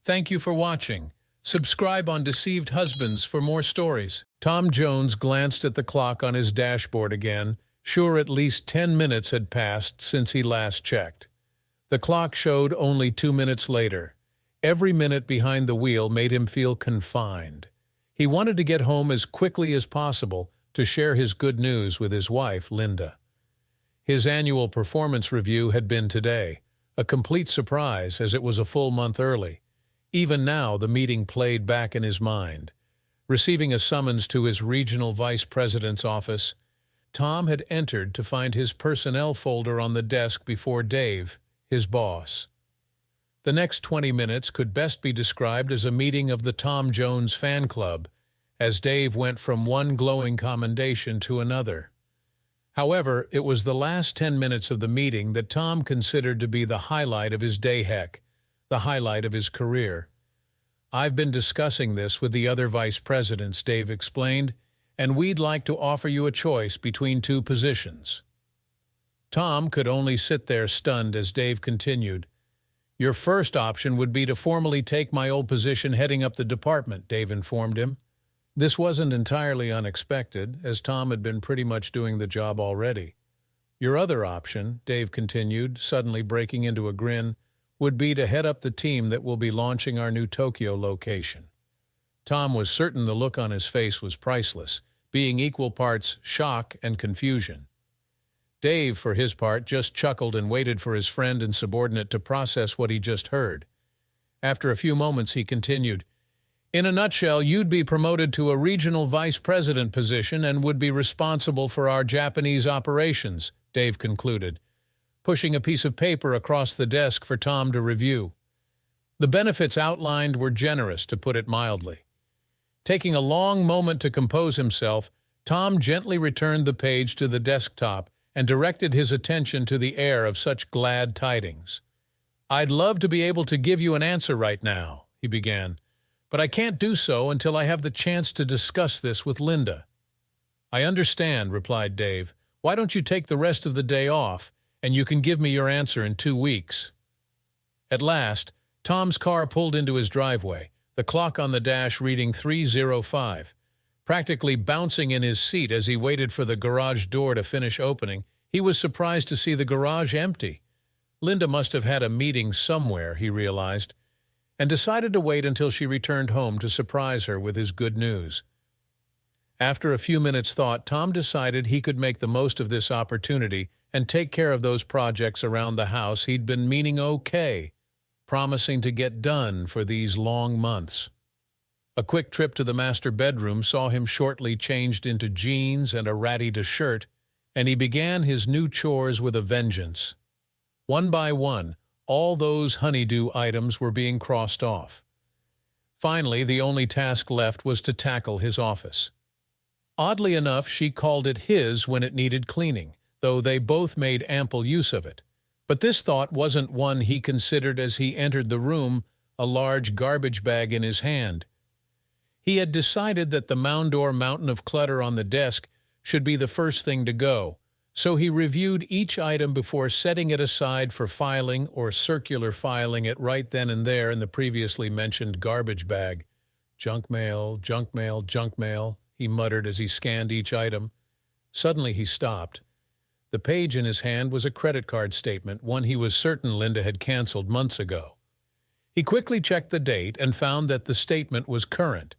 Thank you for watching. Subscribe on Deceived Husbands for more stories. Tom Jones glanced at the clock on his dashboard again, sure at least 10 minutes had passed since he last checked. The clock showed only 2 minutes later. Every minute behind the wheel made him feel confined. He wanted to get home as quickly as possible to share his good news with his wife, Linda. His annual performance review had been today, a complete surprise as it was a full month early. Even now, the meeting played back in his mind. Receiving a summons to his regional vice president's office, Tom had entered to find his personnel folder on the desk before Dave, his boss. The next 20 minutes could best be described as a meeting of the Tom Jones fan club, as Dave went from one glowing commendation to another. However, it was the last 10 minutes of the meeting that Tom considered to be the highlight of his day, heck, the highlight of his career. "I've been discussing this with the other vice presidents," Dave explained, "and we'd like to offer you a choice between two positions." Tom could only sit there stunned as Dave continued. "Your first option would be to formally take my old position heading up the department," Dave informed him. This wasn't entirely unexpected, as Tom had been pretty much doing the job already. "Your other option," Dave continued, suddenly breaking into a grin, "would be to head up the team that will be launching our new Tokyo location." Tom was certain the look on his face was priceless, being equal parts shock and confusion. Dave, for his part, just chuckled and waited for his friend and subordinate to process what he just heard. After a few moments, he continued, "In a nutshell, you'd be promoted to a regional vice president position and would be responsible for our Japanese operations," Dave concluded, pushing a piece of paper across the desk for Tom to review. The benefits outlined were generous, to put it mildly. Taking a long moment to compose himself, Tom gently returned the page to the desktop and directed his attention to the air of such glad tidings. "I'd love to be able to give you an answer right now," he began, "but I can't do so until I have the chance to discuss this with Linda." "I understand," replied Dave. "Why don't you take the rest of the day off, and you can give me your answer in 2 weeks." At last, Tom's car pulled into his driveway, the clock on the dash reading 3:05. Practically bouncing in his seat as he waited for the garage door to finish opening, he was surprised to see the garage empty. Linda must have had a meeting somewhere, he realized, and decided to wait until she returned home to surprise her with his good news. After a few minutes' thought, Tom decided he could make the most of this opportunity and take care of those projects around the house he'd been promising to get done for these long months. A quick trip to the master bedroom saw him shortly changed into jeans and a ratty shirt, and he began his new chores with a vengeance. One by one, all those honeydew items were being crossed off. Finally, the only task left was to tackle his office. Oddly enough, she called it his when it needed cleaning, though they both made ample use of it. But this thought wasn't one he considered as he entered the room, a large garbage bag in his hand. He had decided that the mountain of clutter on the desk should be the first thing to go, so he reviewed each item before setting it aside for filing or circular filing it right then and there in the previously mentioned garbage bag. "Junk mail, junk mail, junk mail," he muttered as he scanned each item. Suddenly he stopped. The page in his hand was a credit card statement, one he was certain Linda had canceled months ago. He quickly checked the date and found that the statement was current.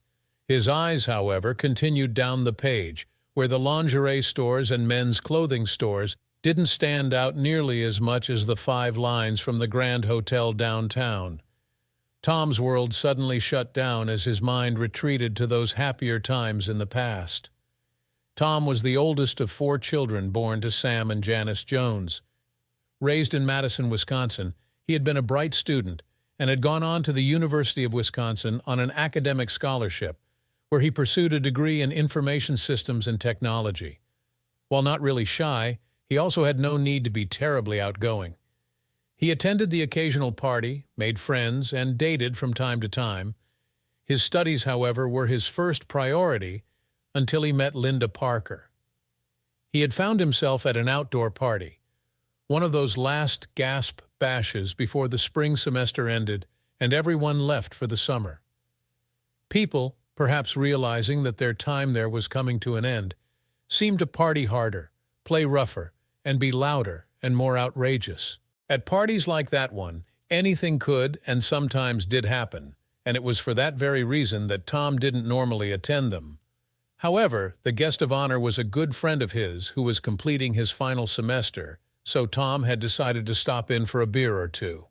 His eyes, however, continued down the page, where the lingerie stores and men's clothing stores didn't stand out nearly as much as the 5 lines from the Grand Hotel downtown. Tom's world suddenly shut down as his mind retreated to those happier times in the past. Tom was the oldest of 4 children born to Sam and Janice Jones. Raised in Madison, Wisconsin, he had been a bright student and had gone on to the University of Wisconsin on an academic scholarship, where he pursued a degree in information systems and technology. While not really shy, he also had no need to be terribly outgoing. He attended the occasional party, made friends, and dated from time to time. His studies, however, were his first priority until he met Linda Parker. He had found himself at an outdoor party, one of those last gasp bashes before the spring semester ended and everyone left for the summer. People, perhaps realizing that their time there was coming to an end, seemed to party harder, play rougher, and be louder and more outrageous. At parties like that one, anything could and sometimes did happen, and it was for that very reason that Tom didn't normally attend them. However, the guest of honor was a good friend of his who was completing his final semester, so Tom had decided to stop in for a beer or two.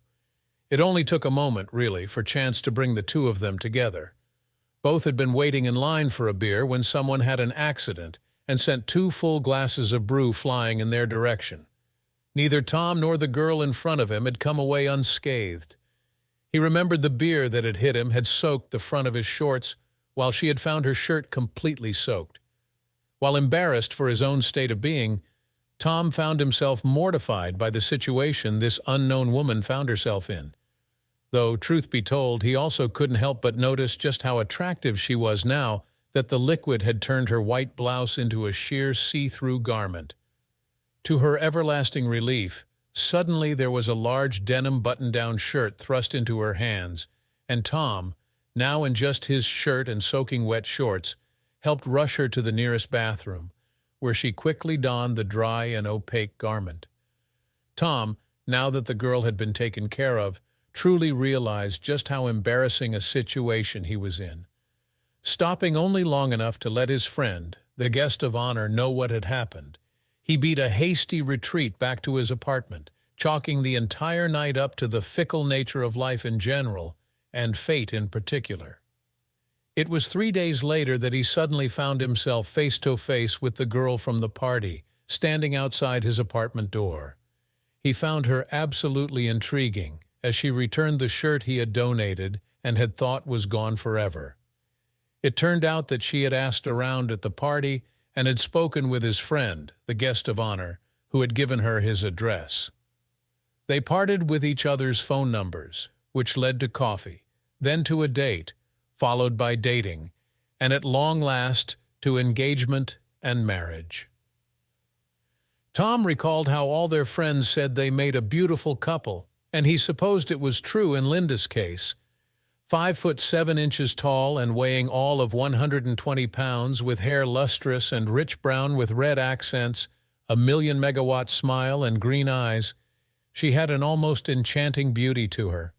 It only took a moment, really, for chance to bring the two of them together. Both had been waiting in line for a beer when someone had an accident and sent 2 full glasses of brew flying in their direction. Neither Tom nor the girl in front of him had come away unscathed. He remembered the beer that had hit him had soaked the front of his shorts, while she had found her shirt completely soaked. While embarrassed for his own state of being, Tom found himself mortified by the situation this unknown woman found herself in. Though, truth be told, he also couldn't help but notice just how attractive she was now that the liquid had turned her white blouse into a sheer see-through garment. To her everlasting relief, suddenly there was a large denim button-down shirt thrust into her hands, and Tom, now in just his shirt and soaking wet shorts, helped rush her to the nearest bathroom, where she quickly donned the dry and opaque garment. Tom, now that the girl had been taken care of, truly realized just how embarrassing a situation he was in. Stopping only long enough to let his friend, the guest of honor, know what had happened, he beat a hasty retreat back to his apartment, chalking the entire night up to the fickle nature of life in general, and fate in particular. It was 3 days later that he suddenly found himself face to face with the girl from the party, standing outside his apartment door. He found her absolutely intriguing, as she returned the shirt he had donated and had thought was gone forever. It turned out that she had asked around at the party and had spoken with his friend, the guest of honor, who had given her his address. They parted with each other's phone numbers, which led to coffee, then to a date, followed by dating, and at long last to engagement and marriage. Tom recalled how all their friends said they made a beautiful couple, and he supposed it was true in Linda's case. 5'7" tall and weighing all of 120 pounds, with hair lustrous and rich brown with red accents, a 1,000,000-megawatt smile and green eyes, she had an almost enchanting beauty to her.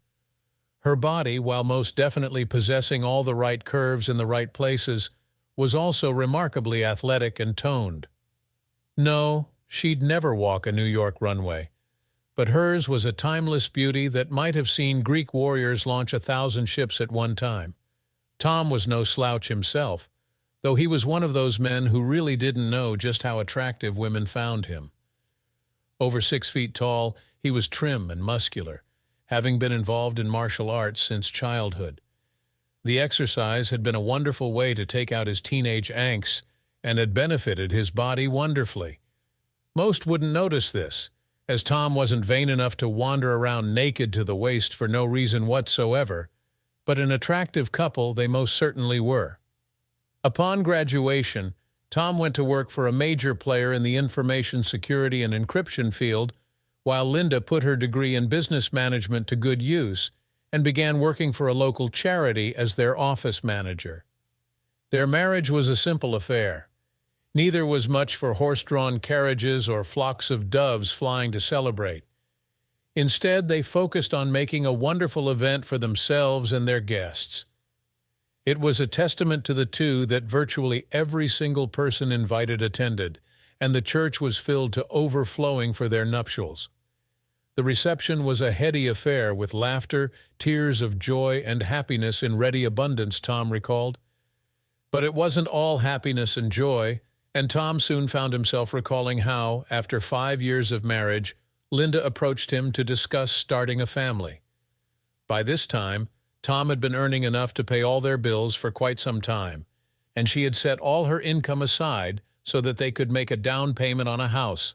Her body, while most definitely possessing all the right curves in the right places, was also remarkably athletic and toned. No, she'd never walk a New York runway, but hers was a timeless beauty that might have seen Greek warriors launch 1,000 ships at one time. Tom was no slouch himself, though he was one of those men who really didn't know just how attractive women found him. Over 6 feet tall, he was trim and muscular, having been involved in martial arts since childhood. The exercise had been a wonderful way to take out his teenage angst and had benefited his body wonderfully. Most wouldn't notice this, as Tom wasn't vain enough to wander around naked to the waist for no reason whatsoever, but an attractive couple they most certainly were. Upon graduation, Tom went to work for a major player in the information security and encryption field, while Linda put her degree in business management to good use and began working for a local charity as their office manager. Their marriage was a simple affair. Neither was much for horse-drawn carriages or flocks of doves flying to celebrate. Instead, they focused on making a wonderful event for themselves and their guests. It was a testament to the two that virtually every single person invited attended, and the church was filled to overflowing for their nuptials. The reception was a heady affair with laughter, tears of joy, and happiness in ready abundance, Tom recalled. But it wasn't all happiness and joy, and Tom soon found himself recalling how, after 5 years of marriage, Linda approached him to discuss starting a family. By this time, Tom had been earning enough to pay all their bills for quite some time, and she had set all her income aside so that they could make a down payment on a house.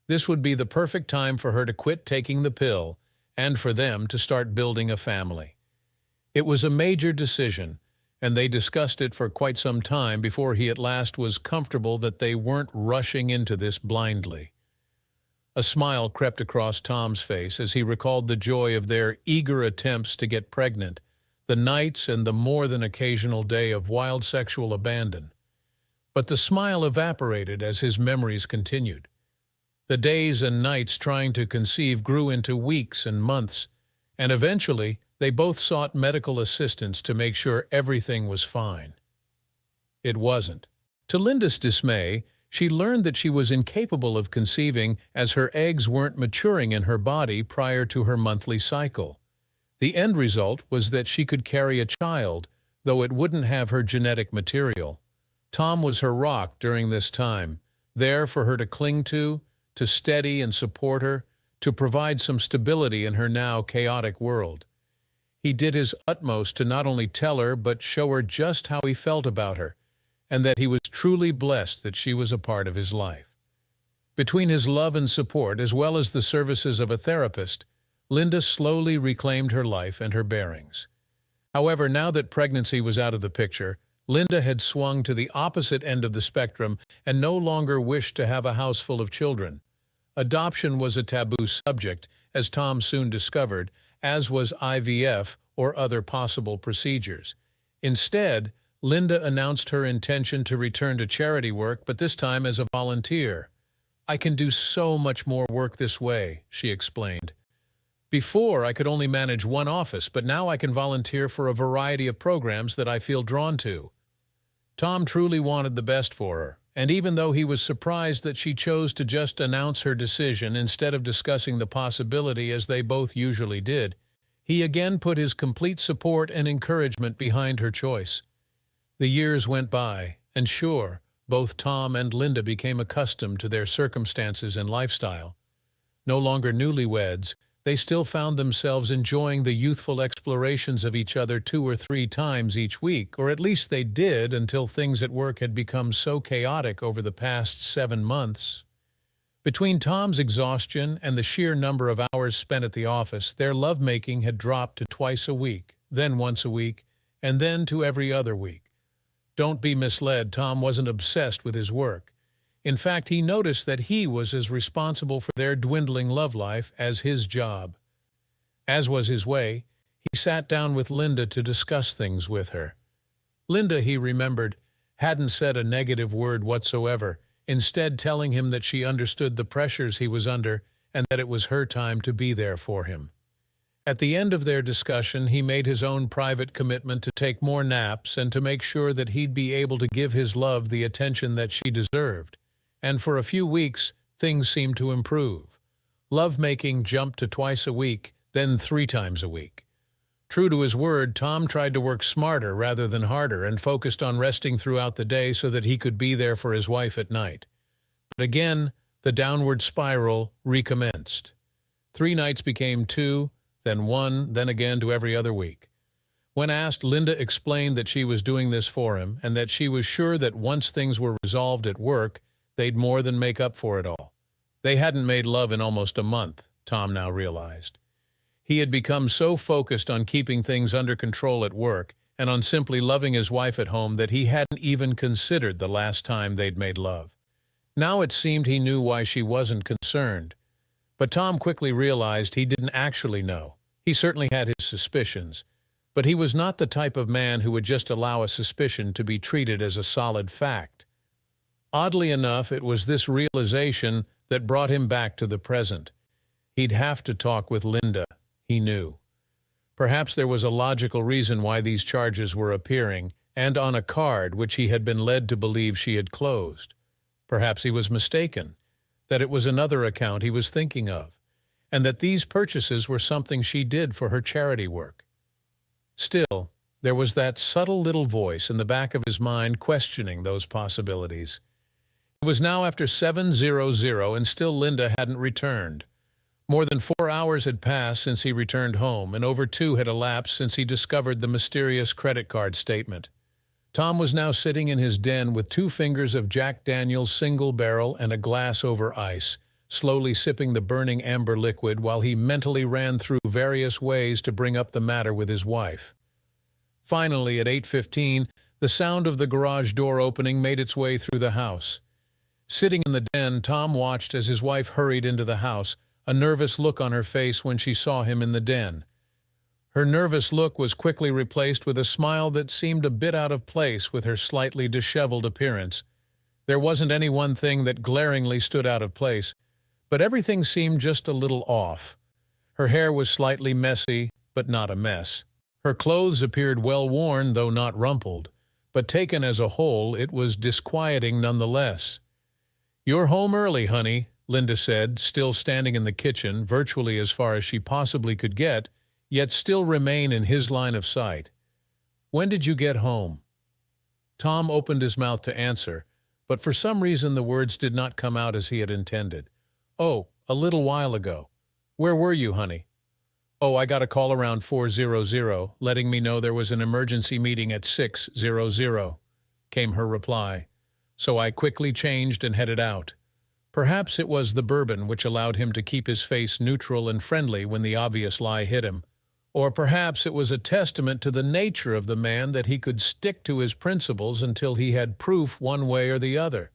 This would be the perfect time for her to quit taking the pill and for them to start building a family. It was a major decision, and they discussed it for quite some time before he at last was comfortable that they weren't rushing into this blindly. A smile crept across Tom's face as he recalled the joy of their eager attempts to get pregnant, the nights and the more than occasional day of wild sexual abandon. But the smile evaporated as his memories continued. The days and nights trying to conceive grew into weeks and months, and eventually they both sought medical assistance to make sure everything was fine. It wasn't. To Linda's dismay, she learned that she was incapable of conceiving as her eggs weren't maturing in her body prior to her monthly cycle. The end result was that she could carry a child, though it wouldn't have her genetic material. Tom was her rock during this time, there for her to cling to steady and support her, to provide some stability in her now chaotic world. He did his utmost to not only tell her but show her just how he felt about her, and that he was truly blessed that she was a part of his life. Between his love and support, as well as the services of a therapist, Linda slowly reclaimed her life and her bearings. However, now that pregnancy was out of the picture, Linda had swung to the opposite end of the spectrum and no longer wished to have a house full of children. Adoption was a taboo subject, as Tom soon discovered, as was IVF or other possible procedures. Instead, Linda announced her intention to return to charity work, but this time as a volunteer. "I can do so much more work this way," she explained. "Before, I could only manage one office, but now I can volunteer for a variety of programs that I feel drawn to." Tom truly wanted the best for her, and even though he was surprised that she chose to just announce her decision instead of discussing the possibility as they both usually did, he again put his complete support and encouragement behind her choice. The years went by, and sure, both Tom and Linda became accustomed to their circumstances and lifestyle. No longer newlyweds, they still found themselves enjoying the youthful explorations of each other 2 or 3 times each week, or at least they did until things at work had become so chaotic over the past 7 months. Between Tom's exhaustion and the sheer number of hours spent at the office, their lovemaking had dropped to twice a week, then once a week, and then to every other week. Don't be misled, Tom wasn't obsessed with his work. In fact, he noticed that he was as responsible for their dwindling love life as his job. As was his way, he sat down with Linda to discuss things with her. Linda, he remembered, hadn't said a negative word whatsoever, instead telling him that she understood the pressures he was under and that it was her time to be there for him. At the end of their discussion, he made his own private commitment to take more naps and to make sure that he'd be able to give his love the attention that she deserved. And for a few weeks, things seemed to improve. Lovemaking jumped to twice a week, then 3 times a week. True to his word, Tom tried to work smarter rather than harder and focused on resting throughout the day so that he could be there for his wife at night. But again, the downward spiral recommenced. 3 nights became 2, then 1, then again to every other week. When asked, Linda explained that she was doing this for him and that she was sure that once things were resolved at work, they'd more than make up for it all. They hadn't made love in almost a month, Tom now realized. He had become so focused on keeping things under control at work and on simply loving his wife at home that he hadn't even considered the last time they'd made love. Now it seemed he knew why she wasn't concerned. But Tom quickly realized he didn't actually know. He certainly had his suspicions, but he was not the type of man who would just allow a suspicion to be treated as a solid fact. Oddly enough, it was this realization that brought him back to the present. He'd have to talk with Linda, he knew. Perhaps there was a logical reason why these charges were appearing, and on a card which he had been led to believe she had closed. Perhaps he was mistaken, that it was another account he was thinking of, and that these purchases were something she did for her charity work. Still, there was that subtle little voice in the back of his mind questioning those possibilities. It was now after 7:00 and still Linda hadn't returned. More than 4 hours had passed since he returned home, and over 2 had elapsed since he discovered the mysterious credit card statement. Tom was now sitting in his den with 2 fingers of Jack Daniel's single barrel and a glass over ice, slowly sipping the burning amber liquid while he mentally ran through various ways to bring up the matter with his wife. Finally, at 8:15, the sound of the garage door opening made its way through the house. Sitting in the den, Tom watched as his wife hurried into the house, a nervous look on her face when she saw him in the den. Her nervous look was quickly replaced with a smile that seemed a bit out of place with her slightly disheveled appearance. There wasn't any one thing that glaringly stood out of place, but everything seemed just a little off. Her hair was slightly messy, but not a mess. Her clothes appeared well worn, though not rumpled, but taken as a whole, it was disquieting nonetheless. "You're home early, honey," Linda said, still standing in the kitchen, virtually as far as she possibly could get, yet still remain in his line of sight. "When did you get home?" Tom opened his mouth to answer, but for some reason the words did not come out as he had intended. "Oh, a little while ago. Where were you, honey?" "Oh, I got a call around 4:00, letting me know there was an emergency meeting at 6:00, came her reply. "So I quickly changed and headed out." Perhaps it was the bourbon which allowed him to keep his face neutral and friendly when the obvious lie hit him. Or perhaps it was a testament to the nature of the man that he could stick to his principles until he had proof one way or the other.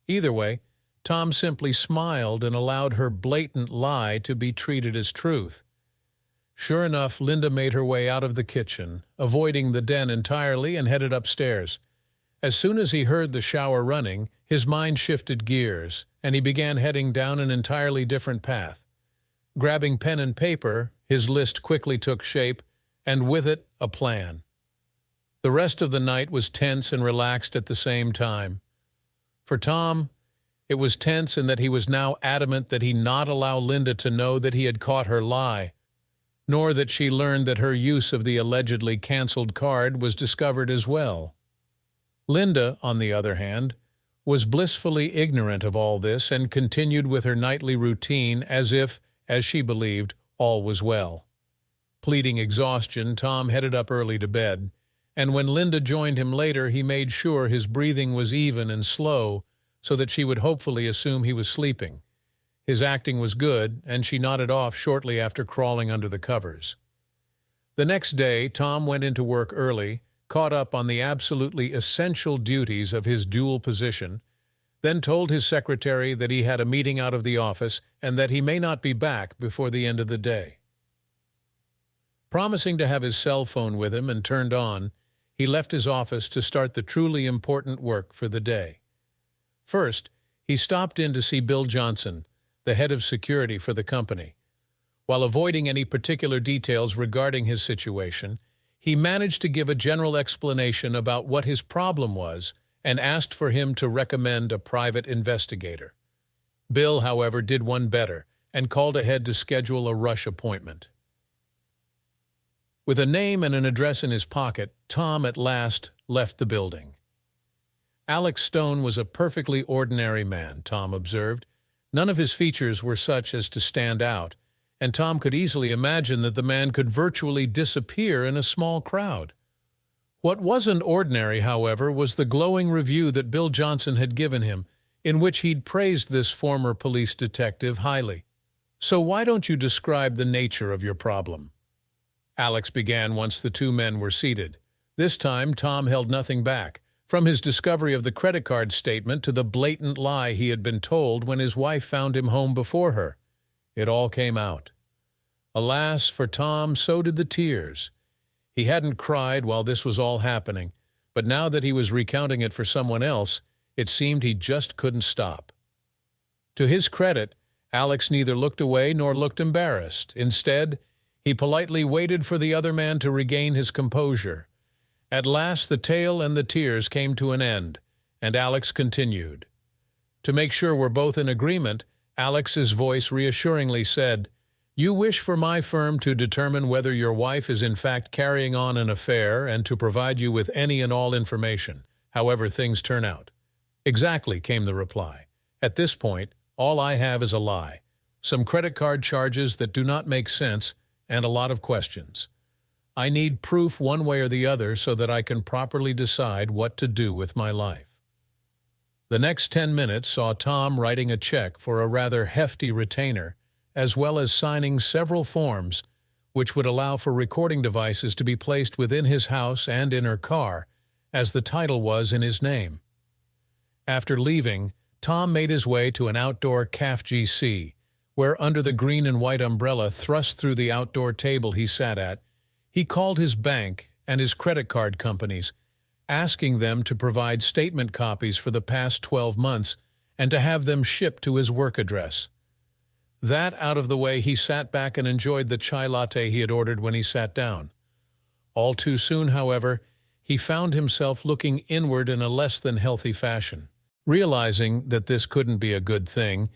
Either way, Tom simply smiled and allowed her blatant lie to be treated as truth. Sure enough, Linda made her way out of the kitchen, avoiding the den entirely, and headed upstairs. As soon as he heard the shower running, his mind shifted gears, and he began heading down an entirely different path. Grabbing pen and paper, his list quickly took shape, and with it, a plan. The rest of the night was tense and relaxed at the same time. For Tom, it was tense in that he was now adamant that he not allow Linda to know that he had caught her lie, nor that she learned that her use of the allegedly canceled card was discovered as well. Linda, on the other hand, was blissfully ignorant of all this and continued with her nightly routine as if, as she believed, all was well. Pleading exhaustion, Tom headed up early to bed, and when Linda joined him later, he made sure his breathing was even and slow so that she would hopefully assume he was sleeping. His acting was good, and she nodded off shortly after crawling under the covers. The next day, Tom went into work early, caught up on the absolutely essential duties of his dual position, then told his secretary that he had a meeting out of the office and that he may not be back before the end of the day. Promising to have his cell phone with him and turned on, he left his office to start the truly important work for the day. First, he stopped in to see Bill Johnson, the head of security for the company. While avoiding any particular details regarding his situation, he managed to give a general explanation about what his problem was and asked for him to recommend a private investigator. Bill, however, did one better and called ahead to schedule a rush appointment. With a name and an address in his pocket, Tom at last left the building. Alex Stone was a perfectly ordinary man, Tom observed. None of his features were such as to stand out, and Tom could easily imagine that the man could virtually disappear in a small crowd. What wasn't ordinary, however, was the glowing review that Bill Johnson had given him, in which he'd praised this former police detective highly. "So why don't you describe the nature of your problem?" Alex began once the two men were seated. This time, Tom held nothing back, from his discovery of the credit card statement to the blatant lie he had been told when his wife found him home before her. It all came out. Alas, for Tom, so did the tears. He hadn't cried while this was all happening, but now that he was recounting it for someone else, it seemed he just couldn't stop. To his credit, Alex neither looked away nor looked embarrassed. Instead, he politely waited for the other man to regain his composure. At last the tale and the tears came to an end, and Alex continued. To make sure we're both in agreement, Alex's voice reassuringly said, "You wish for my firm to determine whether your wife is in fact carrying on an affair and to provide you with any and all information, however things turn out." "Exactly," came the reply. "At this point, all I have is a lie, some credit card charges that do not make sense, and a lot of questions. I need proof one way or the other so that I can properly decide what to do with my life." The next 10 minutes saw Tom writing a check for a rather hefty retainer, as well as signing several forms, which would allow for recording devices to be placed within his house and in her car, as the title was in his name. After leaving, Tom made his way to an outdoor caf, where under the green and white umbrella thrust through the outdoor table he sat at, he called his bank and his credit card companies, asking them to provide statement copies for the past 12 months and to have them shipped to his work address. That out of the way, he sat back and enjoyed the chai latte he had ordered when he sat down. All too soon, however, he found himself looking inward in a less than healthy fashion. Realizing that this couldn't be a good thing,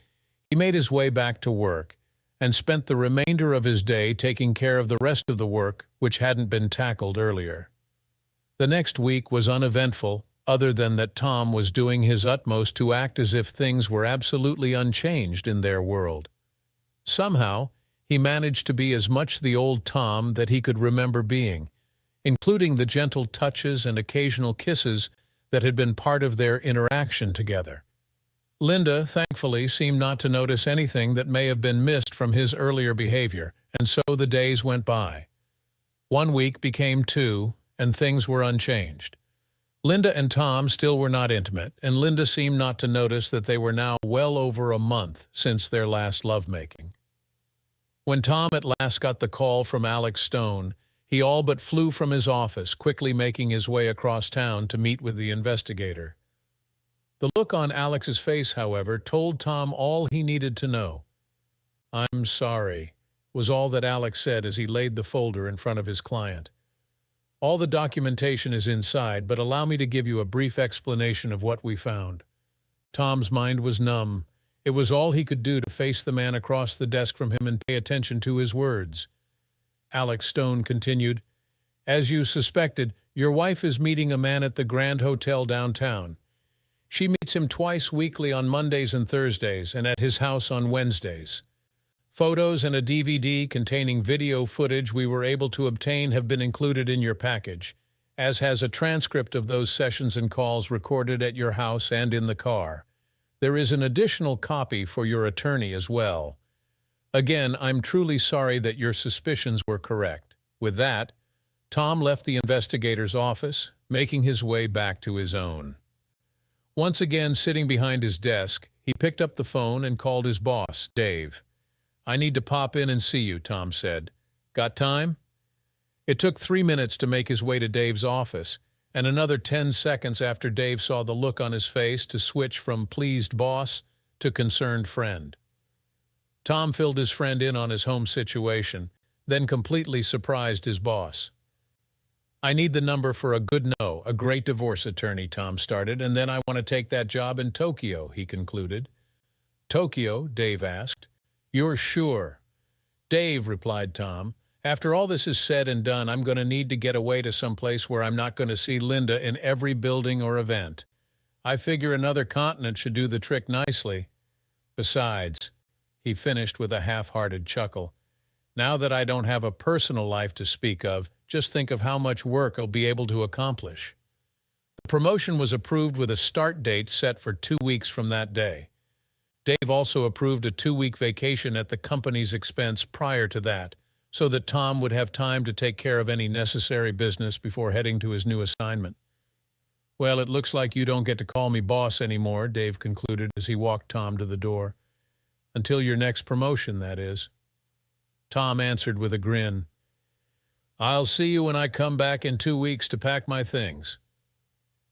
he made his way back to work and spent the remainder of his day taking care of the rest of the work which hadn't been tackled earlier. The next week was uneventful, other than that Tom was doing his utmost to act as if things were absolutely unchanged in their world. Somehow, he managed to be as much the old Tom that he could remember being, including the gentle touches and occasional kisses that had been part of their interaction together. Linda, thankfully, seemed not to notice anything that may have been missed from his earlier behavior, and so the days went by. 1 week became 2, and things were unchanged. Linda and Tom still were not intimate, and Linda seemed not to notice that they were now well over a month since their last lovemaking. When Tom at last got the call from Alex Stone, he all but flew from his office, quickly making his way across town to meet with the investigator. The look on Alex's face, however, told Tom all he needed to know. "I'm sorry," was all that Alex said as he laid the folder in front of his client. "All the documentation is inside, but allow me to give you a brief explanation of what we found." Tom's mind was numb. It was all he could do to face the man across the desk from him and pay attention to his words. Alex Stone continued, "As you suspected, your wife is meeting a man at the Grand Hotel downtown. She meets him twice weekly on Mondays and Thursdays, and at his house on Wednesdays. Photos and a DVD containing video footage we were able to obtain have been included in your package, as has a transcript of those sessions and calls recorded at your house and in the car. There is an additional copy for your attorney as well. Again, I'm truly sorry that your suspicions were correct." With that, Tom left the investigator's office, making his way back to his own. Once again sitting behind his desk, he picked up the phone and called his boss, Dave. "I need to pop in and see you," Tom said. "Got time?" It took 3 minutes to make his way to Dave's office, and another 10 seconds after Dave saw the look on his face to switch from pleased boss to concerned friend. Tom filled his friend in on his home situation, then completely surprised his boss. "I need the number for a great divorce attorney," Tom started, "and then I want to take that job in Tokyo," he concluded. "Tokyo?" Dave asked. "You're sure?" "Dave," replied Tom, "after all this is said and done, I'm going to need to get away to someplace where I'm not going to see Linda in every building or event. I figure another continent should do the trick nicely. Besides," he finished with a half-hearted chuckle, "now that I don't have a personal life to speak of, just think of how much work I'll be able to accomplish." The promotion was approved with a start date set for 2 weeks from that day. Dave also approved a 2-week vacation at the company's expense prior to that, so that Tom would have time to take care of any necessary business before heading to his new assignment. "Well, it looks like you don't get to call me boss anymore," Dave concluded as he walked Tom to the door. "Until your next promotion, that is." Tom answered with a grin. "I'll see you when I come back in 2 weeks to pack my things.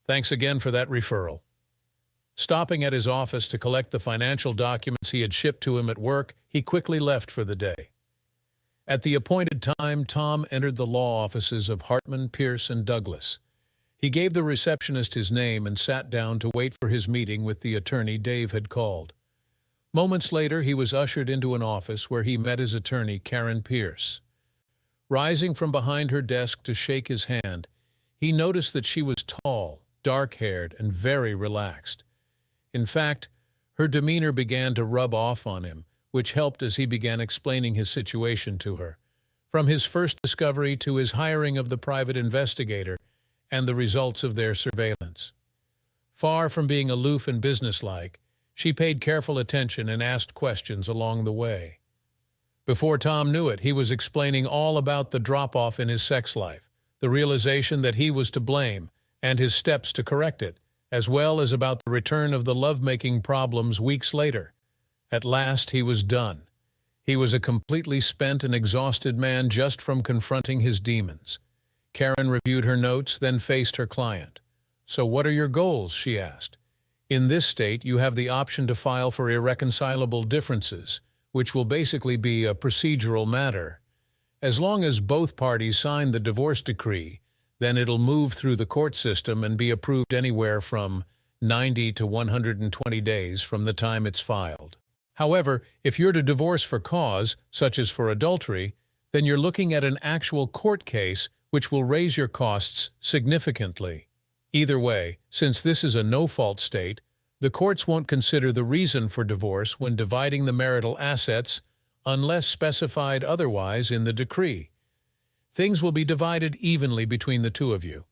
Thanks again for that referral." Stopping at his office to collect the financial documents he had shipped to him at work, he quickly left for the day. At the appointed time, Tom entered the law offices of Hartman, Pierce, and Douglas. He gave the receptionist his name and sat down to wait for his meeting with the attorney Dave had called. Moments later, he was ushered into an office where he met his attorney, Karen Pierce. Rising from behind her desk to shake his hand, he noticed that she was tall, dark-haired, and very relaxed. In fact, her demeanor began to rub off on him, which helped as he began explaining his situation to her, from his first discovery to his hiring of the private investigator and the results of their surveillance. Far from being aloof and businesslike, she paid careful attention and asked questions along the way. Before Tom knew it, he was explaining all about the drop-off in his sex life, the realization that he was to blame, and his steps to correct it, as well as about the return of the lovemaking problems weeks later. At last he was done. He was a completely spent and exhausted man just from confronting his demons. Karen reviewed her notes, then faced her client. "So what are your goals?" she asked. "In this state, you have the option to file for irreconcilable differences, which will basically be a procedural matter. As long as both parties sign the divorce decree, then it'll move through the court system and be approved anywhere from 90 to 120 days from the time it's filed. However, if you're to divorce for cause, such as for adultery, then you're looking at an actual court case which will raise your costs significantly. Either way, since this is a no-fault state, the courts won't consider the reason for divorce when dividing the marital assets unless specified otherwise in the decree. Things will be divided evenly between the two of you.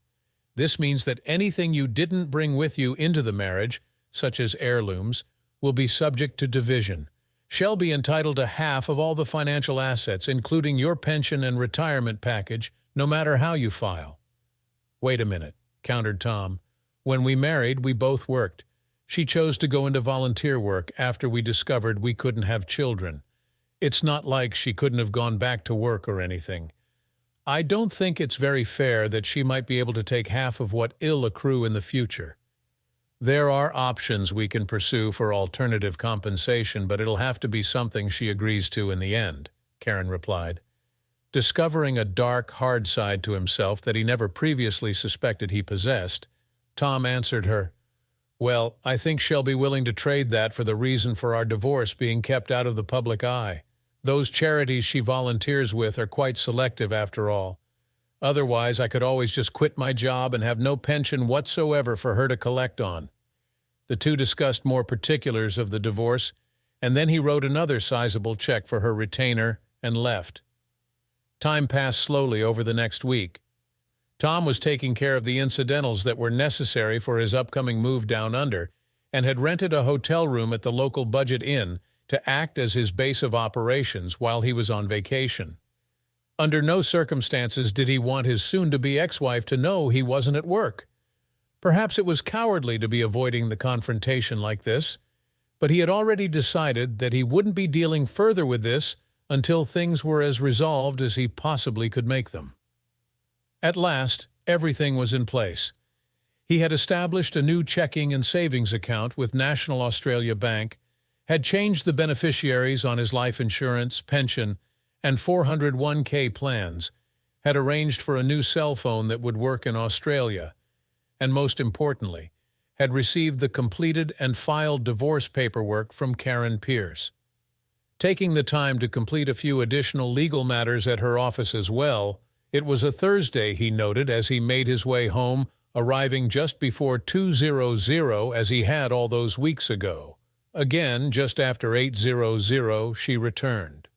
This means that anything you didn't bring with you into the marriage, such as heirlooms, will be subject to division. Shall be entitled to half of all the financial assets, including your pension and retirement package, no matter how you file." "Wait a minute," countered Tom. "When we married, we both worked. She chose to go into volunteer work after we discovered we couldn't have children. It's not like she couldn't have gone back to work or anything. I don't think it's very fair that she might be able to take half of what ill accrue in the future. There are options we can pursue for alternative compensation, but it'll have to be something she agrees to in the end," Karen replied. Discovering a dark, hard side to himself that he never previously suspected he possessed, Tom answered her, "Well, I think she'll be willing to trade that for the reason for our divorce being kept out of the public eye. Those charities she volunteers with are quite selective after all. Otherwise, I could always just quit my job and have no pension whatsoever for her to collect on." The two discussed more particulars of the divorce, and then he wrote another sizable check for her retainer and left. Time passed slowly over the next week. Tom was taking care of the incidentals that were necessary for his upcoming move down under and had rented a hotel room at the local budget inn to act as his base of operations while he was on vacation. Under no circumstances did he want his soon-to-be ex-wife to know he wasn't at work. Perhaps it was cowardly to be avoiding the confrontation like this, but he had already decided that he wouldn't be dealing further with this until things were as resolved as he possibly could make them. At last, everything was in place. He had established a new checking and savings account with National Australia Bank, had changed the beneficiaries on his life insurance, pension, and 401k plans, had arranged for a new cell phone that would work in Australia, and most importantly, had received the completed and filed divorce paperwork from Karen Pierce. Taking the time to complete a few additional legal matters at her office as well, it was a Thursday, he noted, as he made his way home, arriving just before 2:00 as he had all those weeks ago. Again, just after 8:00, she returned.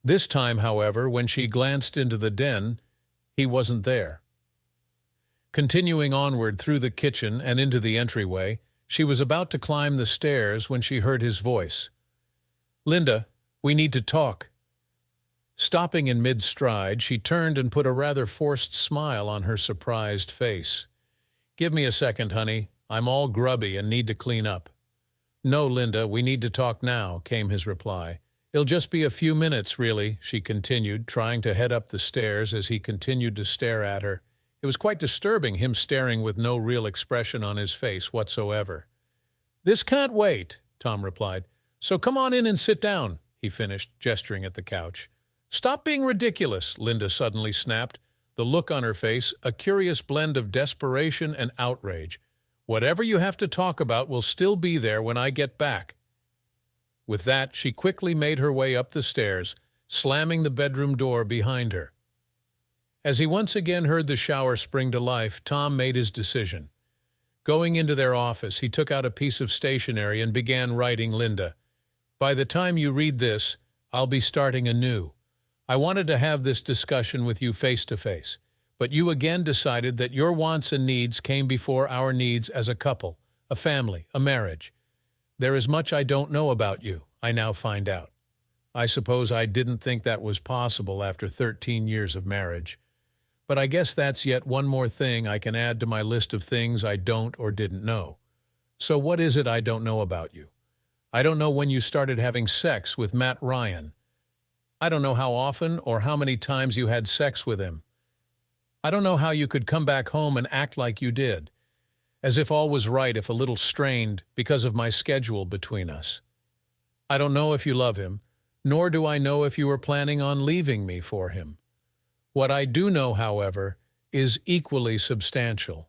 This time, however, when she glanced into the den, he wasn't there. Continuing onward through the kitchen and into the entryway, she was about to climb the stairs when she heard his voice. "Linda, we need to talk." Stopping in mid-stride, she turned and put a rather forced smile on her surprised face. "Give me a second, honey. I'm all grubby and need to clean up." "No, Linda, we need to talk now," came his reply. "It'll just be a few minutes, really," she continued, trying to head up the stairs as he continued to stare at her. It was quite disturbing, him staring with no real expression on his face whatsoever. "This can't wait," Tom replied. "So come on in and sit down," he finished, gesturing at the couch. "Stop being ridiculous," Linda suddenly snapped, the look on her face a curious blend of desperation and outrage. "Whatever you have to talk about will still be there when I get back." With that, she quickly made her way up the stairs, slamming the bedroom door behind her. As he once again heard the shower spring to life, Tom made his decision. Going into their office, he took out a piece of stationery and began writing Linda. "By the time you read this, I'll be starting anew. I wanted to have this discussion with you face to face, but you again decided that your wants and needs came before our needs as a couple, a family, a marriage. There is much I don't know about you, I now find out. I suppose I didn't think that was possible after 13 years of marriage. But I guess that's yet one more thing I can add to my list of things I don't or didn't know. So what is it I don't know about you? I don't know when you started having sex with Matt Ryan. I don't know how often or how many times you had sex with him. I don't know how you could come back home and act like you did, as if all was right if a little strained because of my schedule between us. I don't know if you love him, nor do I know if you were planning on leaving me for him. What I do know, however, is equally substantial.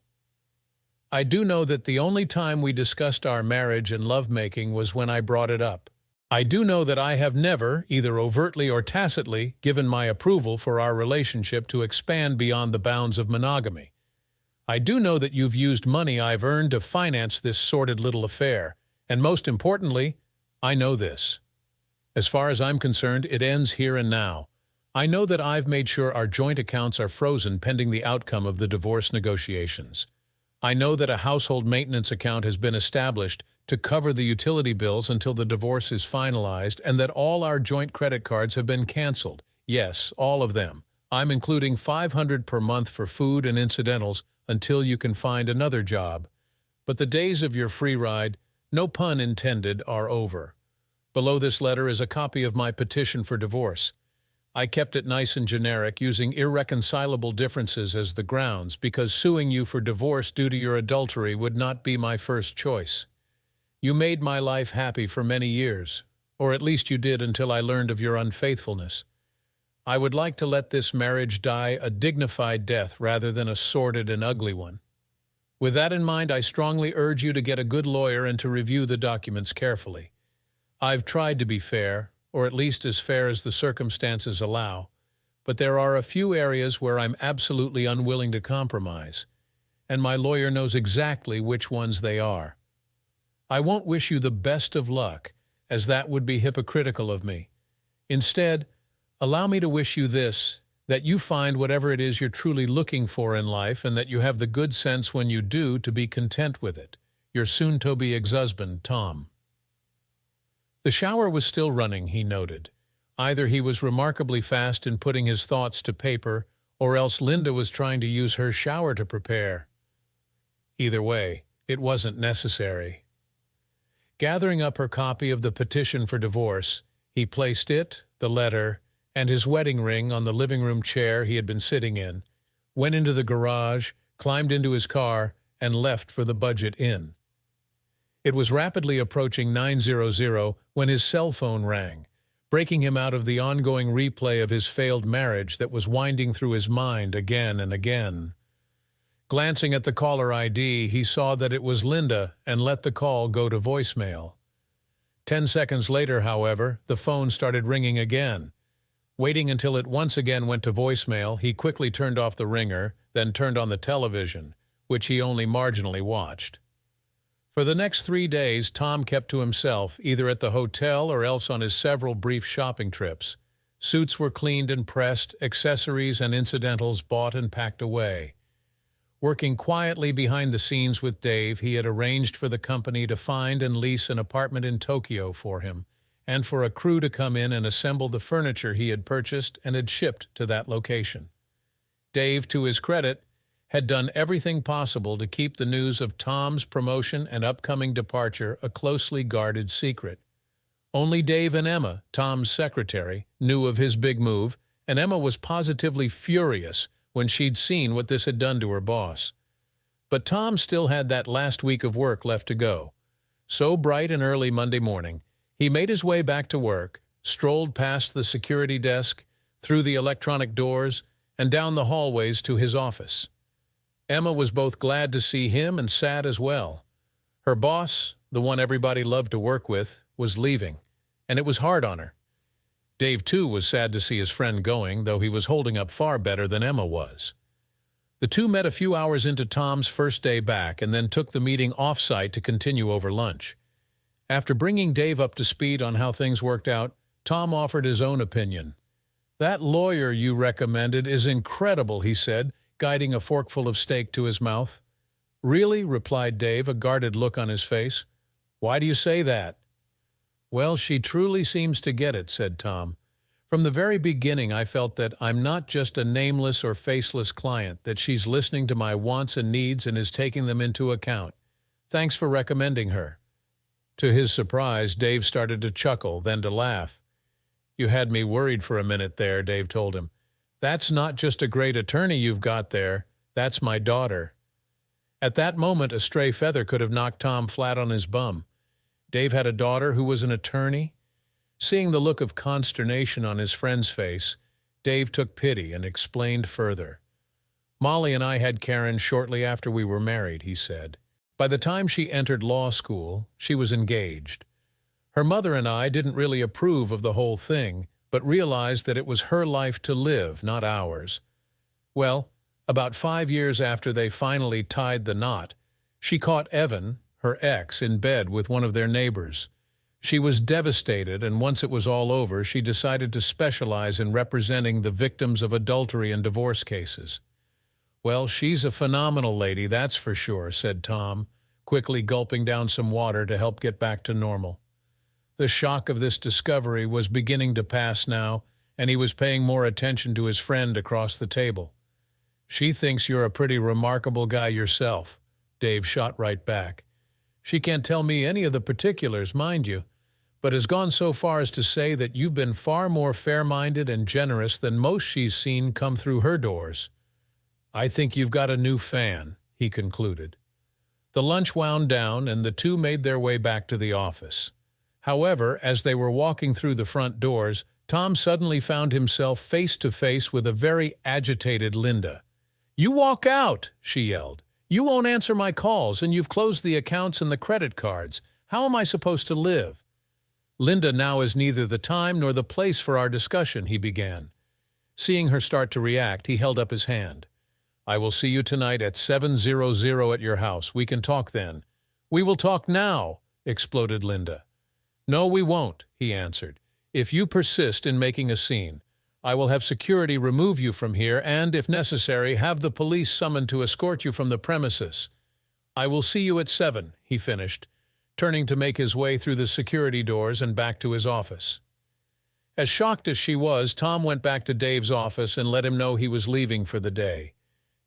I do know that the only time we discussed our marriage and lovemaking was when I brought it up. I do know that I have never, either overtly or tacitly, given my approval for our relationship to expand beyond the bounds of monogamy. I do know that you've used money I've earned to finance this sordid little affair, and most importantly, I know this. As far as I'm concerned, it ends here and now. I know that I've made sure our joint accounts are frozen pending the outcome of the divorce negotiations. I know that a household maintenance account has been established to cover the utility bills until the divorce is finalized, and that all our joint credit cards have been canceled. Yes, all of them. I'm including $500 per month for food and incidentals until you can find another job. But the days of your free ride, no pun intended, are over. Below this letter is a copy of my petition for divorce. I kept it nice and generic, using irreconcilable differences as the grounds, because suing you for divorce due to your adultery would not be my first choice. You made my life happy for many years, or at least you did until I learned of your unfaithfulness. I would like to let this marriage die a dignified death rather than a sordid and ugly one. With that in mind, I strongly urge you to get a good lawyer and to review the documents carefully. I've tried to be fair, or at least as fair as the circumstances allow, but there are a few areas where I'm absolutely unwilling to compromise, and my lawyer knows exactly which ones they are. I won't wish you the best of luck, as that would be hypocritical of me. Instead, allow me to wish you this, that you find whatever it is you're truly looking for in life, and that you have the good sense when you do to be content with it. Your soon-to-be ex-husband, Tom. The shower was still running, he noted. Either he was remarkably fast in putting his thoughts to paper, or else Linda was trying to use her shower to prepare. Either way, it wasn't necessary. Gathering up her copy of the petition for divorce, he placed it, the letter, and his wedding ring on the living room chair he had been sitting in, went into the garage, climbed into his car, and left for the Budget Inn. It was rapidly approaching 9:00 when his cell phone rang, breaking him out of the ongoing replay of his failed marriage that was winding through his mind again and again. Glancing at the caller ID, he saw that it was Linda and let the call go to voicemail. 10 seconds later, however, the phone started ringing again. Waiting until it once again went to voicemail, he quickly turned off the ringer, then turned on the television, which he only marginally watched. For the next 3 days, Tom kept to himself, either at the hotel or else on his several brief shopping trips. Suits were cleaned and pressed, accessories and incidentals bought and packed away. Working quietly behind the scenes with Dave, he had arranged for the company to find and lease an apartment in Tokyo for him, and for a crew to come in and assemble the furniture he had purchased and had shipped to that location. Dave, to his credit, had done everything possible to keep the news of Tom's promotion and upcoming departure a closely guarded secret. Only Dave and Emma, Tom's secretary, knew of his big move, and Emma was positively furious when she'd seen what this had done to her boss. But Tom still had that last week of work left to go. So bright and early Monday morning, he made his way back to work, strolled past the security desk, through the electronic doors, and down the hallways to his office. Emma was both glad to see him and sad as well. Her boss, the one everybody loved to work with, was leaving, and it was hard on her. Dave, too, was sad to see his friend going, though he was holding up far better than Emma was. The two met a few hours into Tom's first day back and then took the meeting off-site to continue over lunch. After bringing Dave up to speed on how things worked out, Tom offered his own opinion. "That lawyer you recommended is incredible," he said, guiding a forkful of steak to his mouth. "Really?" replied Dave, a guarded look on his face. "Why do you say that?" "Well, she truly seems to get it," said Tom. "From the very beginning, I felt that I'm not just a nameless or faceless client, that she's listening to my wants and needs and is taking them into account. Thanks for recommending her." To his surprise, Dave started to chuckle, then to laugh. "You had me worried for a minute there," Dave told him. "That's not just a great attorney you've got there. That's my daughter." At that moment, a stray feather could have knocked Tom flat on his bum. Dave had a daughter who was an attorney? Seeing the look of consternation on his friend's face, Dave took pity and explained further. "Molly and I had Karen shortly after we were married," he said. "By the time she entered law school, she was engaged. Her mother and I didn't really approve of the whole thing, but realized that it was her life to live, not ours. Well, about 5 years after they finally tied the knot, she caught Evan, her ex, in bed with one of their neighbors. She was devastated, and once it was all over, she decided to specialize in representing the victims of adultery and divorce cases. Well, she's a phenomenal lady, that's for sure," said Tom, quickly gulping down some water to help get back to normal. The shock of this discovery was beginning to pass now, and he was paying more attention to his friend across the table. "She thinks you're a pretty remarkable guy yourself," Dave shot right back. "She can't tell me any of the particulars, mind you, but has gone so far as to say that you've been far more fair-minded and generous than most she's seen come through her doors. I think you've got a new fan," he concluded. The lunch wound down, and the two made their way back to the office. However, as they were walking through the front doors, Tom suddenly found himself face to face with a very agitated Linda. "You walk out!" she yelled. "You won't answer my calls, and you've closed the accounts and the credit cards. How am I supposed to live?" "Linda, now is neither the time nor the place for our discussion," he began. Seeing her start to react, he held up his hand. "I will see you tonight at 7:00 at your house. We can talk then." "We will talk now," exploded Linda. "No, we won't," he answered. "If you persist in making a scene, I will have security remove you from here and, if necessary, have the police summoned to escort you from the premises. I will see you at 7, he finished, turning to make his way through the security doors and back to his office. As shocked as she was, Tom went back to Dave's office and let him know he was leaving for the day.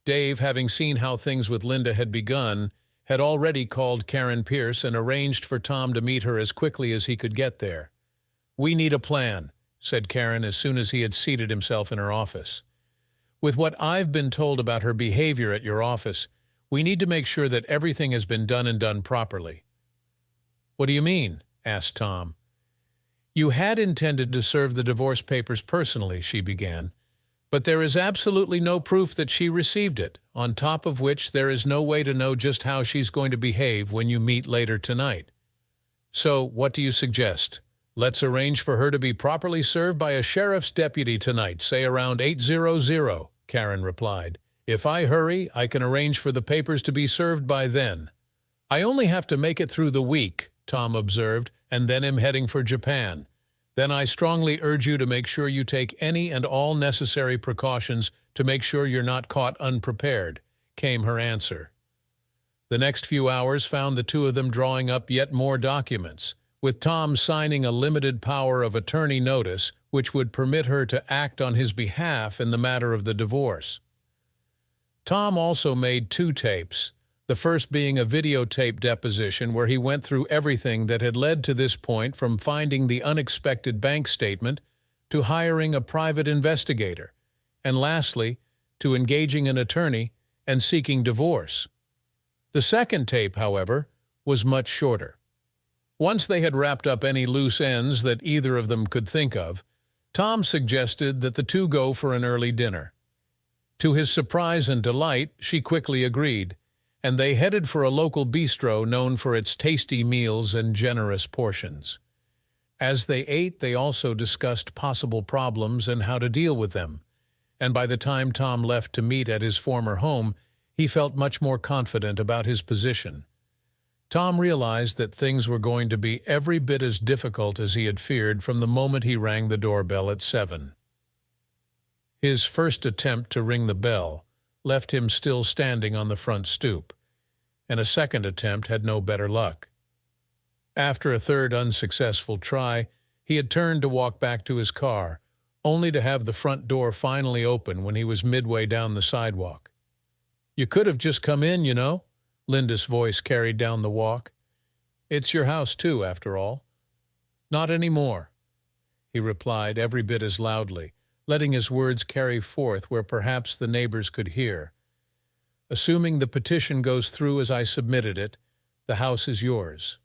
Dave, having seen how things with Linda had begun, had already called Karen Pierce and arranged for Tom to meet her as quickly as he could get there. "We need a plan," said Karen as soon as he had seated himself in her office. "With what I've been told about her behavior at your office, we need to make sure that everything has been done and done properly." "What do you mean?" asked Tom. "You had intended to serve the divorce papers personally," she began, "but there is absolutely no proof that she received it, on top of which there is no way to know just how she's going to behave when you meet later tonight. So, what do you suggest? Let's arrange for her to be properly served by a sheriff's deputy tonight, say around 8:00, Karen replied. "If I hurry, I can arrange for the papers to be served by then." "I only have to make it through the week," Tom observed, "and then am heading for Japan. Then I strongly urge you to make sure you take any and all necessary precautions to make sure you're not caught unprepared," came her answer. The next few hours found the two of them drawing up yet more documents, with Tom signing a limited power of attorney notice which would permit her to act on his behalf in the matter of the divorce. Tom also made 2 tapes, the first being a videotape deposition where he went through everything that had led to this point, from finding the unexpected bank statement to hiring a private investigator, and lastly, to engaging an attorney and seeking divorce. The second tape, however, was much shorter. Once they had wrapped up any loose ends that either of them could think of, Tom suggested that the two go for an early dinner. To his surprise and delight, she quickly agreed, and they headed for a local bistro known for its tasty meals and generous portions. As they ate, they also discussed possible problems and how to deal with them, and by the time Tom left to meet at his former home, he felt much more confident about his position. Tom realized that things were going to be every bit as difficult as he had feared from the moment he rang the doorbell at 7. His first attempt to ring the bell left him still standing on the front stoop, and a second attempt had no better luck. After a third unsuccessful try, he had turned to walk back to his car, only to have the front door finally open when he was midway down the sidewalk. "You could have just come in, you know," Linda's voice carried down the walk. "It's your house, too, after all." "Not anymore," he replied every bit as loudly, letting his words carry forth where perhaps the neighbors could hear. "Assuming the petition goes through as I submitted it, the house is yours."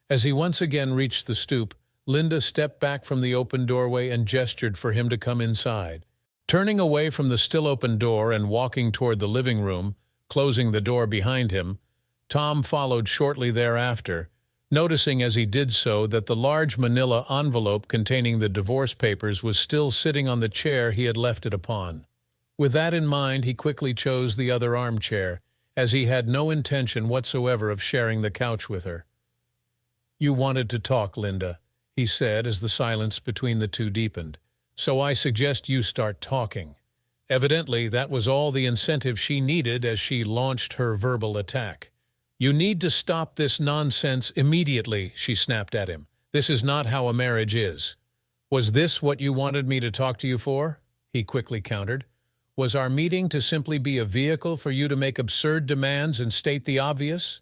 As he once again reached the stoop, Linda stepped back from the open doorway and gestured for him to come inside. Turning away from the still open door and walking toward the living room, closing the door behind him, Tom followed shortly thereafter, noticing as he did so that the large manila envelope containing the divorce papers was still sitting on the chair he had left it upon. With that in mind, he quickly chose the other armchair, as he had no intention whatsoever of sharing the couch with her. "You wanted to talk, Linda," he said as the silence between the two deepened. "So I suggest you start talking." Evidently, that was all the incentive she needed as she launched her verbal attack. "You need to stop this nonsense immediately," she snapped at him. "This is not how a marriage is." "Was this what you wanted me to talk to you for?" he quickly countered. "Was our meeting to simply be a vehicle for you to make absurd demands and state the obvious?"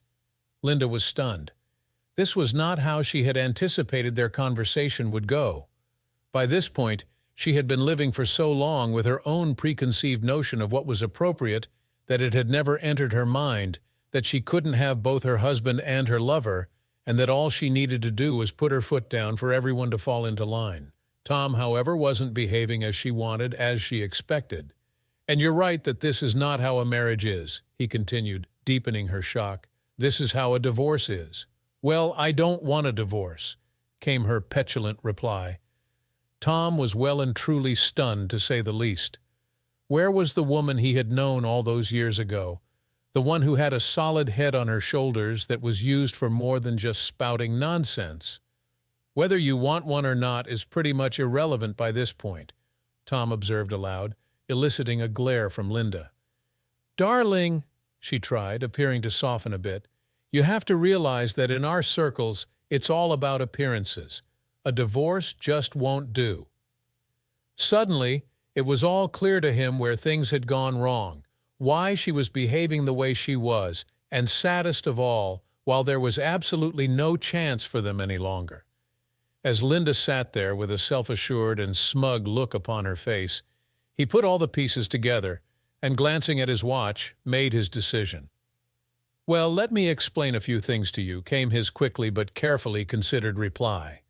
Linda was stunned. This was not how she had anticipated their conversation would go. By this point, she had been living for so long with her own preconceived notion of what was appropriate that it had never entered her mind that she couldn't have both her husband and her lover, and that all she needed to do was put her foot down for everyone to fall into line. Tom, however, wasn't behaving as she wanted, as she expected. "And you're right that this is not how a marriage is," he continued, deepening her shock. "This is how a divorce is." "Well, I don't want a divorce," came her petulant reply. Tom was well and truly stunned, to say the least. Where was the woman he had known all those years ago? The one who had a solid head on her shoulders that was used for more than just spouting nonsense. "Whether you want one or not is pretty much irrelevant by this point," Tom observed aloud, eliciting a glare from Linda. "Darling," she tried, appearing to soften a bit, "you have to realize that in our circles, it's all about appearances. A divorce just won't do." Suddenly, it was all clear to him where things had gone wrong, why she was behaving the way she was, and saddest of all, while there was absolutely no chance for them any longer. As Linda sat there with a self-assured and smug look upon her face, he put all the pieces together and, glancing at his watch, made his decision. "Well, let me explain a few things to you," came his quickly but carefully considered reply.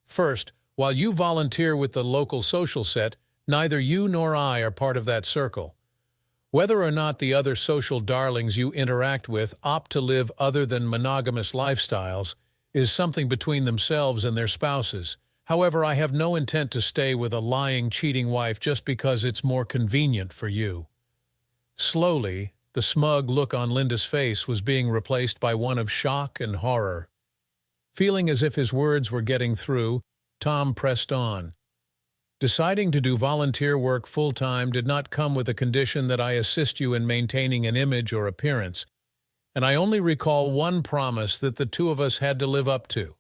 "First, while you volunteer with the local social set, neither you nor I are part of that circle. Whether or not the other social darlings you interact with opt to live other than monogamous lifestyles is something between themselves and their spouses. However, I have no intent to stay with a lying, cheating wife just because it's more convenient for you." Slowly, the smug look on Linda's face was being replaced by one of shock and horror. Feeling as if his words were getting through, Tom pressed on. "Deciding to do volunteer work full-time did not come with a condition that I assist you in maintaining an image or appearance, and I only recall one promise that the two of us had to live up to.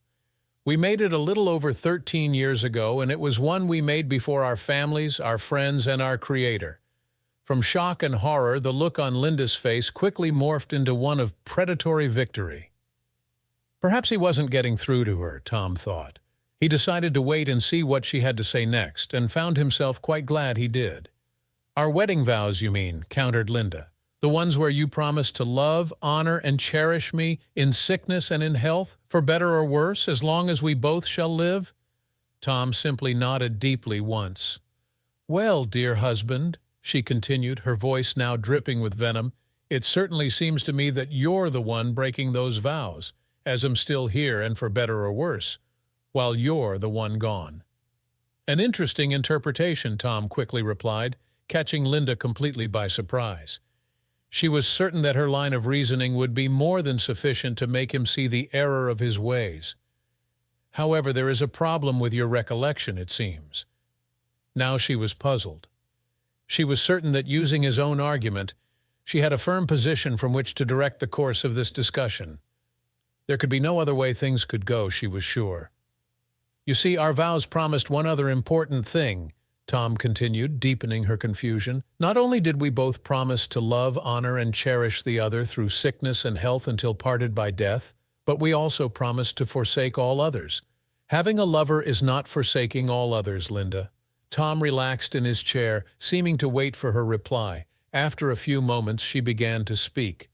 We made it a little over 13 years ago, and it was one we made before our families, our friends, and our Creator." From shock and horror, the look on Linda's face quickly morphed into one of predatory victory. Perhaps he wasn't getting through to her, Tom thought. He decided to wait and see what she had to say next, and found himself quite glad he did. "Our wedding vows, you mean," countered Linda. "The ones where you promised to love, honor, and cherish me in sickness and in health, for better or worse, as long as we both shall live?" Tom simply nodded deeply once. "Well, dear husband," she continued, her voice now dripping with venom, "it certainly seems to me that you're the one breaking those vows, as I'm still here and for better or worse, while you're the one gone." "An interesting interpretation," Tom quickly replied, catching Linda completely by surprise. She was certain that her line of reasoning would be more than sufficient to make him see the error of his ways. "However, there is a problem with your recollection, it seems." Now she was puzzled. She was certain that, using his own argument, she had a firm position from which to direct the course of this discussion. There could be no other way things could go, she was sure. "You see, our vows promised one other important thing," Tom continued, deepening her confusion. Not only did we both promise to love, honor, and cherish the other through sickness and health until parted by death, but we also promised to forsake all others. Having a lover is not forsaking all others, Linda. Tom relaxed in his chair, seeming to wait for her reply. After a few moments, she began to speak.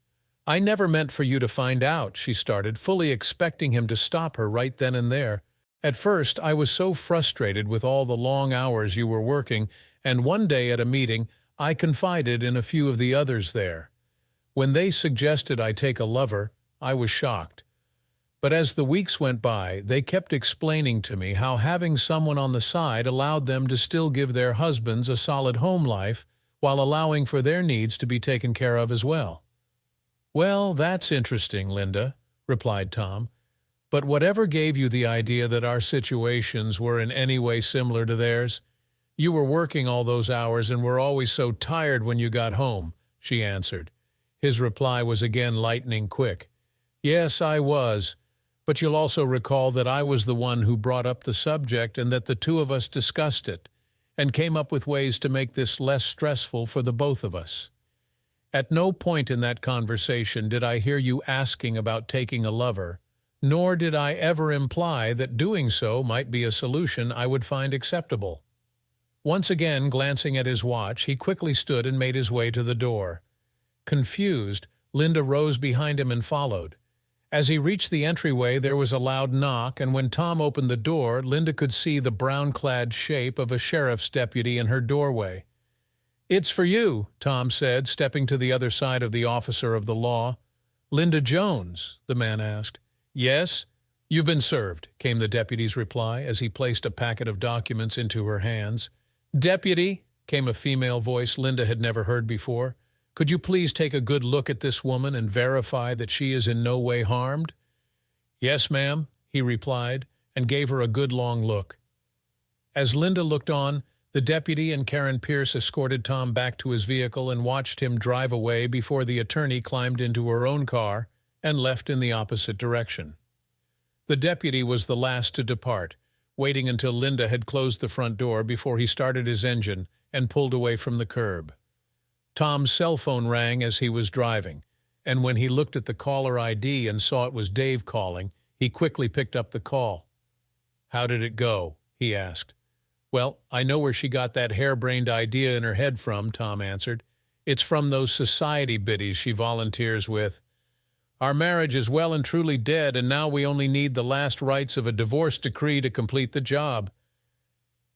I never meant for you to find out, she started, fully expecting him to stop her right then and there. At first, I was so frustrated with all the long hours you were working, and one day at a meeting, I confided in a few of the others there. When they suggested I take a lover, I was shocked. But as the weeks went by, they kept explaining to me how having someone on the side allowed them to still give their husbands a solid home life while allowing for their needs to be taken care of as well. Well, that's interesting, Linda, replied Tom. But whatever gave you the idea that our situations were in any way similar to theirs? You were working all those hours and were always so tired when you got home, she answered. His reply was again lightning quick. Yes, I was. But you'll also recall that I was the one who brought up the subject and that the two of us discussed it and came up with ways to make this less stressful for the both of us. At no point in that conversation did I hear you asking about taking a lover, nor did I ever imply that doing so might be a solution I would find acceptable. Once again, glancing at his watch, he quickly stood and made his way to the door. Confused, Linda rose behind him and followed. As he reached the entryway, there was a loud knock, and when Tom opened the door, Linda could see the brown-clad shape of a sheriff's deputy in her doorway. It's for you, Tom said, stepping to the other side of the officer of the law. Linda Jones, the man asked. Yes, you've been served, came the deputy's reply as he placed a packet of documents into her hands. Deputy, came a female voice Linda had never heard before. Could you please take a good look at this woman and verify that she is in no way harmed? Yes, ma'am, he replied, and gave her a good long look. As Linda looked on, the deputy and Karen Pierce escorted Tom back to his vehicle and watched him drive away before the attorney climbed into her own car and left in the opposite direction. The deputy was the last to depart, waiting until Linda had closed the front door before he started his engine and pulled away from the curb. Tom's cell phone rang as he was driving, and when he looked at the caller ID and saw it was Dave calling, he quickly picked up the call. How did it go? He asked. Well, I know where she got that harebrained idea in her head from, Tom answered. It's from those society biddies she volunteers with. Our marriage is well and truly dead, and now we only need the last rites of a divorce decree to complete the job.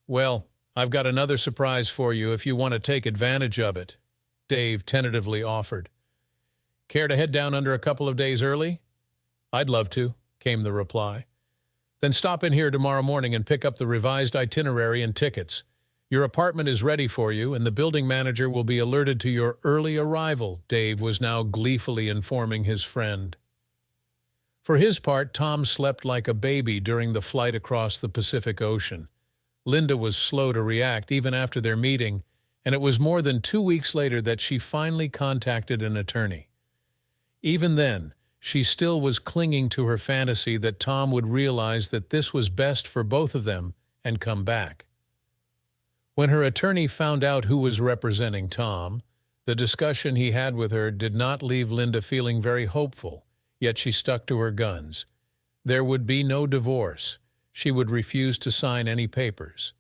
Well, I've got another surprise for you if you want to take advantage of it, Dave tentatively offered. Care to head down under a couple of days early? I'd love to, came the reply. Then stop in here tomorrow morning and pick up the revised itinerary and tickets. Your apartment is ready for you, and the building manager will be alerted to your early arrival, Dave was now gleefully informing his friend. For his part, Tom slept like a baby during the flight across the Pacific Ocean. Linda was slow to react even after their meeting, and it was more than 2 weeks later that she finally contacted an attorney. Even then, she still was clinging to her fantasy that Tom would realize that this was best for both of them and come back. When her attorney found out who was representing Tom, the discussion he had with her did not leave Linda feeling very hopeful, yet she stuck to her guns. There would be no divorce. She would refuse to sign any papers.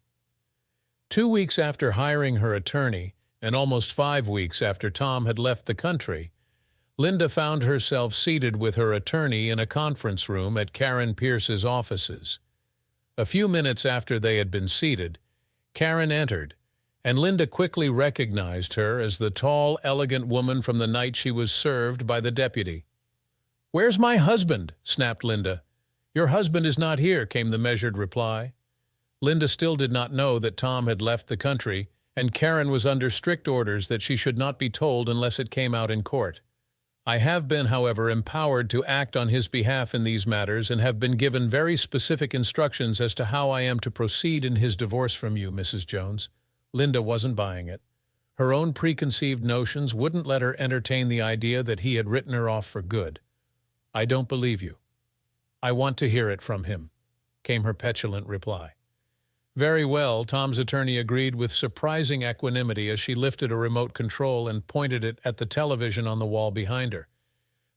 2 weeks after hiring her attorney, and almost 5 weeks after Tom had left the country, Linda found herself seated with her attorney in a conference room at Karen Pierce's offices. A few minutes after they had been seated, Karen entered, and Linda quickly recognized her as the tall, elegant woman from the night she was served by the deputy. "Where's my husband?" snapped Linda. "Your husband is not here," came the measured reply. Linda still did not know that Tom had left the country, and Karen was under strict orders that she should not be told unless it came out in court. "I have been, however, empowered to act on his behalf in these matters and have been given very specific instructions as to how I am to proceed in his divorce from you, Mrs. Jones." Linda wasn't buying it. Her own preconceived notions wouldn't let her entertain the idea that he had written her off for good. "I don't believe you. I want to hear it from him," came her petulant reply. Very well, Tom's attorney agreed with surprising equanimity as she lifted a remote control and pointed it at the television on the wall behind her.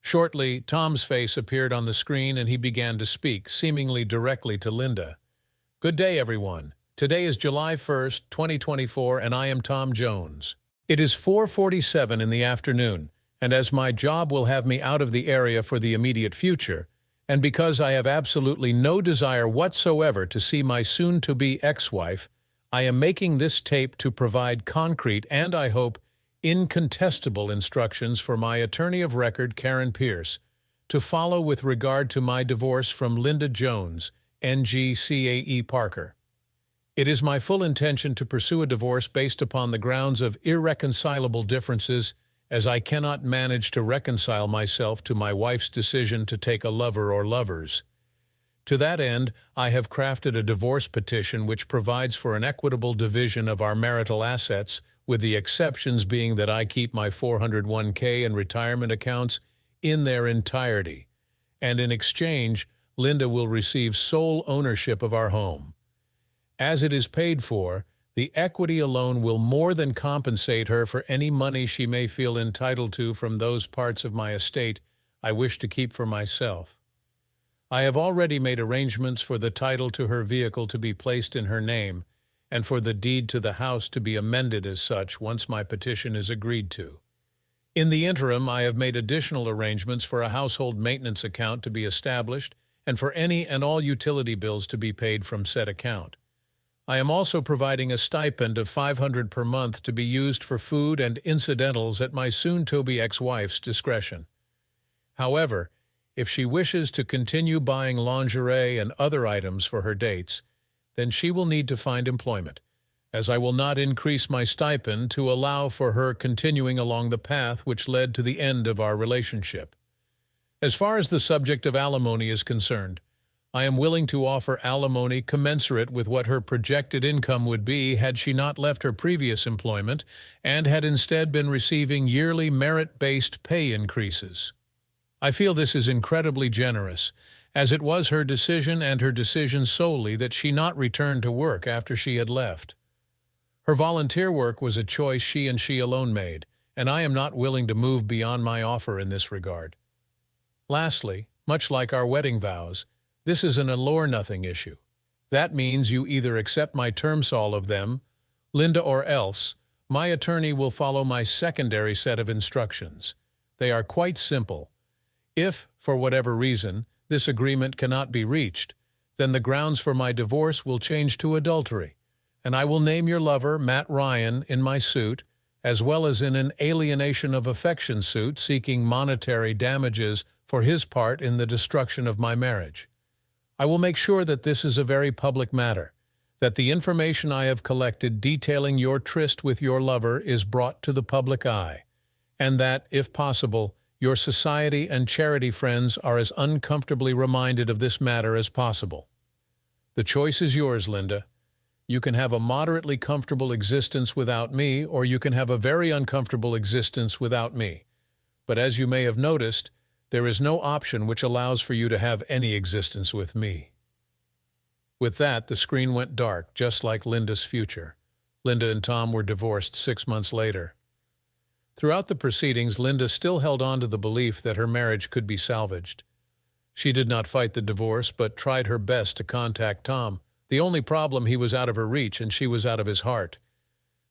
Shortly, Tom's face appeared on the screen and he began to speak, seemingly directly to Linda. Good day, everyone. Today is July 1st, 2024, and I am Tom Jones. It is 4:47 in the afternoon, and as my job will have me out of the area for the immediate future, and because I have absolutely no desire whatsoever to see my soon-to-be ex-wife, I am making this tape to provide concrete and, I hope, incontestable instructions for my attorney of record, Karen Pierce, to follow with regard to my divorce from Linda Jones, NGCAE Parker. It is my full intention to pursue a divorce based upon the grounds of irreconcilable differences, as I cannot manage to reconcile myself to my wife's decision to take a lover or lovers. To that end, I have crafted a divorce petition which provides for an equitable division of our marital assets, with the exceptions being that I keep my 401k and retirement accounts in their entirety, and in exchange, Linda will receive sole ownership of our home. As it is paid for, the equity alone will more than compensate her for any money she may feel entitled to from those parts of my estate I wish to keep for myself. I have already made arrangements for the title to her vehicle to be placed in her name, and for the deed to the house to be amended as such once my petition is agreed to. In the interim, I have made additional arrangements for a household maintenance account to be established and for any and all utility bills to be paid from said account. I am also providing a stipend of $500 per month to be used for food and incidentals at my soon-to-be ex-wife's discretion. However, if she wishes to continue buying lingerie and other items for her dates, then she will need to find employment, as I will not increase my stipend to allow for her continuing along the path which led to the end of our relationship. As far as the subject of alimony is concerned, I am willing to offer alimony commensurate with what her projected income would be had she not left her previous employment and had instead been receiving yearly merit-based pay increases. I feel this is incredibly generous, as it was her decision and her decision solely that she not return to work after she had left. Her volunteer work was a choice she and she alone made, and I am not willing to move beyond my offer in this regard. Lastly, much like our wedding vows, this is an all-or-nothing issue. That means you either accept my terms, all of them, Linda, or else my attorney will follow my secondary set of instructions. They are quite simple. If, for whatever reason, this agreement cannot be reached, then the grounds for my divorce will change to adultery, and I will name your lover, Matt Ryan, in my suit, as well as in an alienation of affection suit seeking monetary damages for his part in the destruction of my marriage. I will make sure that this is a very public matter, that the information I have collected detailing your tryst with your lover is brought to the public eye, and that, if possible, your society and charity friends are as uncomfortably reminded of this matter as possible. The choice is yours, Linda. You can have a moderately comfortable existence without me, or you can have a very uncomfortable existence without me. But as you may have noticed, there is no option which allows for you to have any existence with me. With that, the screen went dark, just like Linda's future. Linda and Tom were divorced 6 months later. Throughout the proceedings, Linda still held on to the belief that her marriage could be salvaged. She did not fight the divorce, but tried her best to contact Tom. The only problem, he was out of her reach and she was out of his heart.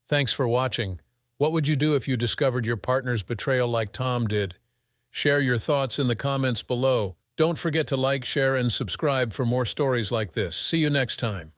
Thanks for watching. What would you do if you discovered your partner's betrayal like Tom did? Share your thoughts in the comments below. Don't forget to like, share, and subscribe for more stories like this. See you next time.